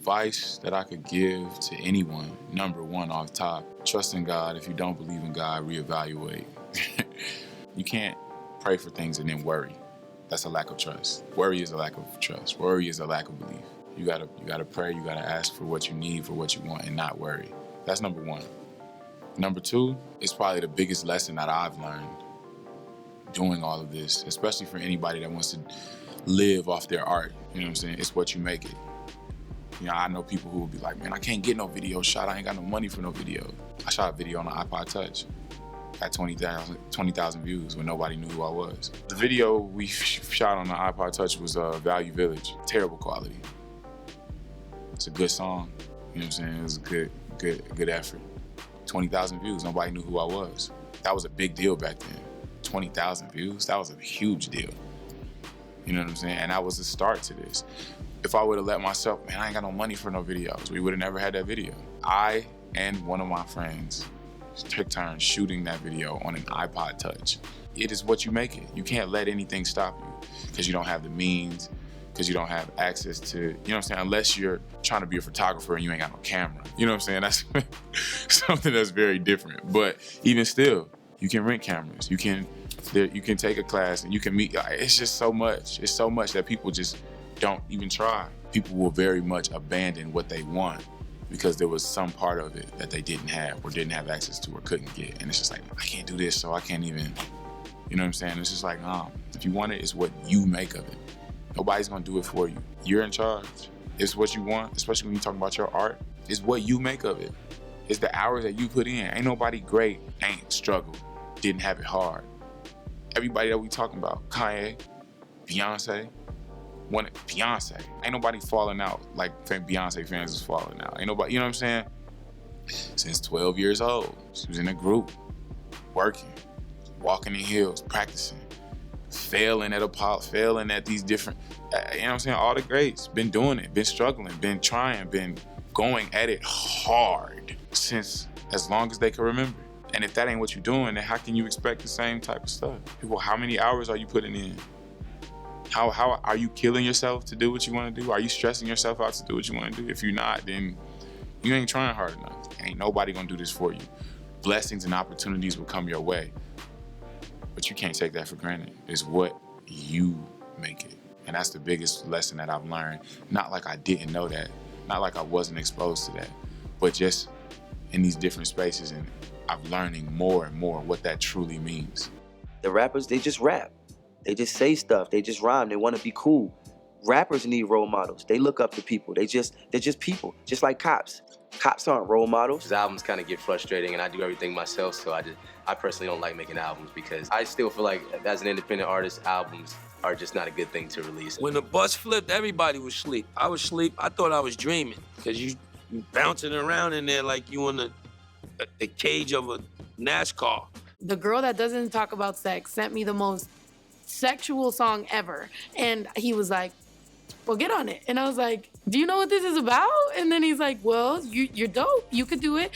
advice that I could give to anyone, number one off top, trust in God. If you don't believe in God, reevaluate. You can't pray for things and then worry. That's a lack of trust. Worry is a lack of trust. Worry is a lack of belief. You gotta pray, you gotta ask for what you need, for what you want, and not worry. That's number one. Number two is probably the biggest lesson that I've learned doing all of this, especially for anybody that wants to live off their art. You know what I'm saying? It's what you make it. You know, I know people who will be like, man, I can't get no video shot. I ain't got no money for no video. I shot a video on an iPod Touch. Got 20,000 views when nobody knew who I was. The video we shot on the iPod Touch was Value Village. Terrible quality. It's a good song. You know what I'm saying? It was a good effort. 20,000 views, nobody knew who I was. That was a big deal back then. 20,000 views, that was a huge deal. You know what I'm saying? And that was the start to this. If I would have let myself, man, I ain't got no money for no videos, we would have never had that video. I and one of my friends took turns shooting that video on an iPod Touch. It is what you make it. You can't let anything stop you because you don't have the means, because you don't have access to, you know what I'm saying, unless you're trying to be a photographer and you ain't got no camera. You know what I'm saying? That's something that's very different. But even still, you can rent cameras. You can take a class and you can meet. It's just so much. It's so much that people just don't even try. People will very much abandon what they want because there was some part of it that they didn't have or didn't have access to or couldn't get. And it's just like, I can't do this, so I can't even, you know what I'm saying? It's just like, if you want it, it's what you make of it. Nobody's gonna do it for you. You're in charge. It's what you want, especially when you talk about your art. It's what you make of it. It's the hours that you put in. Ain't nobody great, ain't struggled, didn't have it hard. Everybody that we talking about, Kanye, Beyonce, ain't nobody falling out like Beyonce fans is falling out. Ain't nobody, you know what I'm saying? Since 12 years old, she was in a group, working, walking in hills, practicing, failing at these different, you know what I'm saying? All the greats, been doing it, been struggling, been trying, been going at it hard since as long as they can remember. And if that ain't what you're doing, then how can you expect the same type of stuff? People, how many hours are you putting in? How are you killing yourself to do what you want to do? Are you stressing yourself out to do what you want to do? If you're not, then you ain't trying hard enough. Ain't nobody gonna do this for you. Blessings and opportunities will come your way, but you can't take that for granted. It's what you make it. And that's the biggest lesson that I've learned. Not like I didn't know that, not like I wasn't exposed to that, but just in these different spaces, and I'm learning more and more what that truly means. The rappers, they just rap. They just say stuff. They just rhyme. They want to be cool. Rappers need role models. They look up to people. they're just people, just like cops. Cops aren't role models. His albums kind of get frustrating, and I do everything myself, so I personally don't like making albums because I still feel like as an independent artist, albums are just not a good thing to release. When the bus flipped, everybody was asleep. I was asleep. I thought I was dreaming because you bouncing around in there like you in the cage of a NASCAR. The girl that doesn't talk about sex sent me the most sexual song ever. And he was like, well, get on it. And I was like, do you know what this is about? And then he's like, well, you're dope. You could do it.